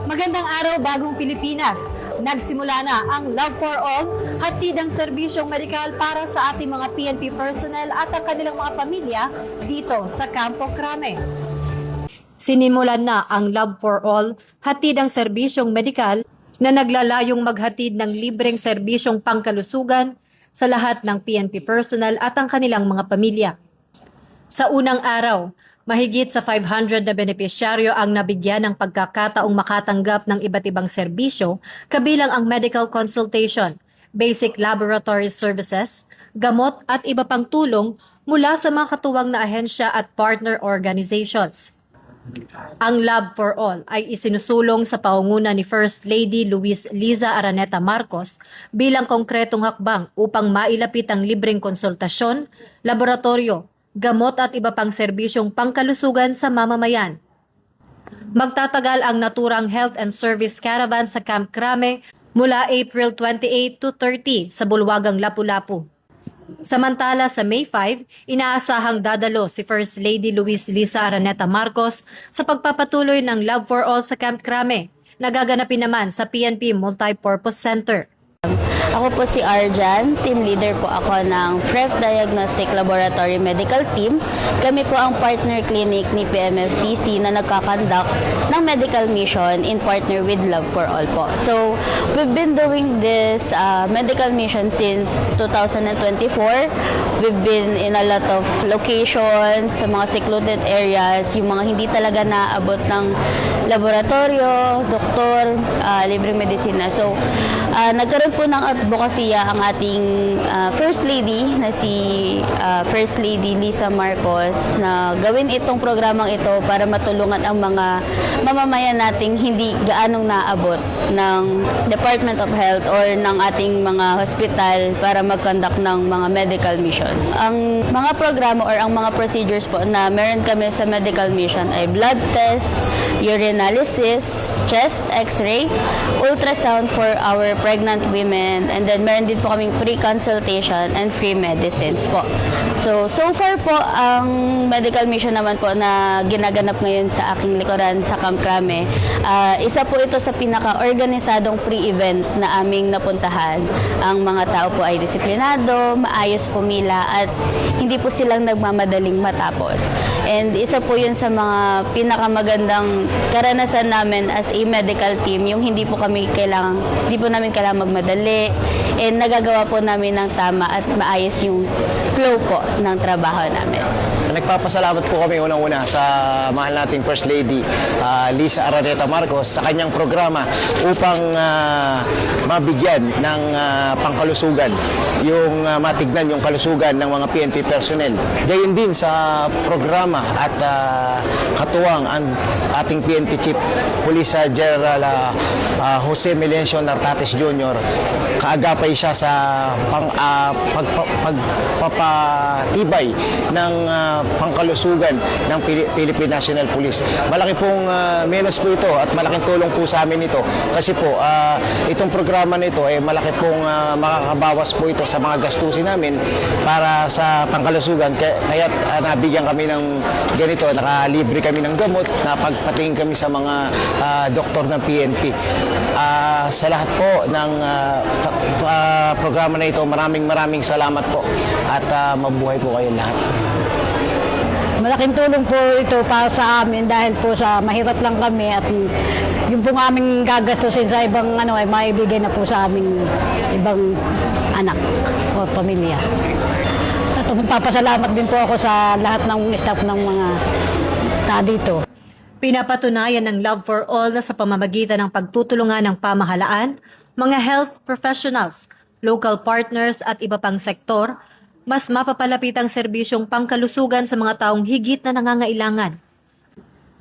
Magandang araw, Bagong Pilipinas. Nagsimula na ang Love for All, hatid ang serbisyong medikal para sa ating mga PNP personnel at ang kanilang mga pamilya dito sa Campo Crame. Sinimulan na ang Love for All, hatid ang serbisyong medikal na naglalayong maghatid ng libreng serbisyong pangkalusugan sa lahat ng PNP personnel at ang kanilang mga pamilya. Sa unang araw, mahigit sa 500 na benepisyaryo ang nabigyan ng pagkakataong makatanggap ng iba't ibang serbisyo, kabilang ang medical consultation, basic laboratory services, gamot at iba pang tulong mula sa mga katuwang na ahensya at partner organizations. Ang Love for All ay isinusulong sa pangunguna ni First Lady Luis Liza Araneta Marcos bilang konkretong hakbang upang mailapit ang libreng konsultasyon, laboratorio, gamot at iba pang serbisyong pangkalusugan sa mamamayan. Magtatagal ang naturang Health and Service Caravan sa Camp Crame mula April 28 to 30 sa Bulwagang Lapu-Lapu. Samantala sa May 5, inaasahang dadalo si First Lady Luis Liza Araneta Marcos sa pagpapatuloy ng Love for All sa Camp Crame, nagaganapin naman sa PNP Multipurpose Center. Ako po si Arjan, team leader po ako ng FREF Diagnostic Laboratory Medical Team. Kami po ang partner clinic ni PMFTC na nagkakandak ng medical mission in partner with Love for All po. So, we've been doing this medical mission since 2024. We've been in a lot of locations, sa mga secluded areas, yung mga hindi talaga naabot ng laboratorio, doktor, libreng medisina. So, nagkaroon po ng advokasya ang ating First Lady na si First Lady Liza Marcos na gawin itong programang ito para matulungan ang mga mamamayan nating hindi gaanong naabot ng Department of Health or ng ating mga hospital para mag-conduct ng mga medical missions. Ang mga programa or ang mga procedures po na meron kami sa medical mission ay blood test, urinalysis, chest x-ray, ultrasound for our pregnant women, and then meron din po kaming free consultation and free medicines po. So far po, ang medical mission naman po na ginaganap ngayon sa aking likuran sa Camp Crame, isa po ito sa pinaka-organisadong free event na aming napuntahan. Ang mga tao po ay disiplinado, maayos pumila, at hindi po silang nagmamadaling matapos. And isa po yun sa mga pinakamagandang karanasan namin as a medical team, yung hindi po namin kailangang magmadali, and nagagawa po namin ng tama at maayos yung flow po ng trabaho namin. Nagpapasalamat po kami unang-una sa mahal nating First Lady Liza Araneta Marcos sa kanyang programa upang mabigyan ng pangkalusugan, yung matignan yung kalusugan ng mga PNP personnel. Gayon din sa programa at katuwang ang ating PNP Chief Police General Jose Melencio Nartates Jr. Kaagapay siya sa pagpapatibay ng pangkalusugan ng Philippine National Police. Malaki pong menos po ito at malaking tulong po sa amin ito kasi po itong programa nito ay malaki pong makakabawas po ito sa mga gastusin namin para sa pangkalusugan. Kaya nabigyan kami ng ganito, nakalibre kami ng gamot, napagpatingin kami sa mga doktor ng PNP. Sa lahat po ng programa na ito, maraming salamat po at mabuhay po kayo lahat. Malaking tulong po ito para sa amin dahil po sa mahirap lang kami at yung po aming gagastusin sa ibang ay maibigay na po sa aming ibang anak o pamilya. At magpapasalamat din po ako sa lahat ng staff ng mga dito. Pinapatunayan ng Love for All na sa pamamagitan ng pagtutulungan ng pamahalaan, mga health professionals, local partners at iba pang sektor, mas mapapalapit ang serbisyong pangkalusugan sa mga taong higit na nangangailangan.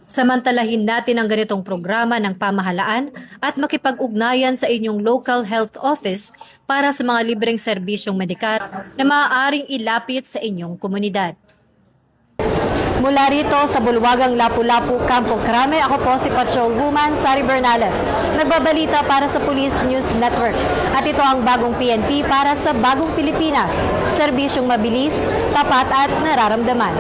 Samantalahin natin ang ganitong programa ng pamahalaan at makipag-ugnayan sa inyong local health office para sa mga libreng serbisyong medikal na maaaring ilapit sa inyong komunidad. Mula rito sa Bulwagang Lapu-Lapu, Campo Crame, ako po si Patrol Woman Sari Bernales. Nagbabalita para sa Police News Network. At ito ang bagong PNP para sa bagong Pilipinas. Serbisyong mabilis, tapat at nararamdaman.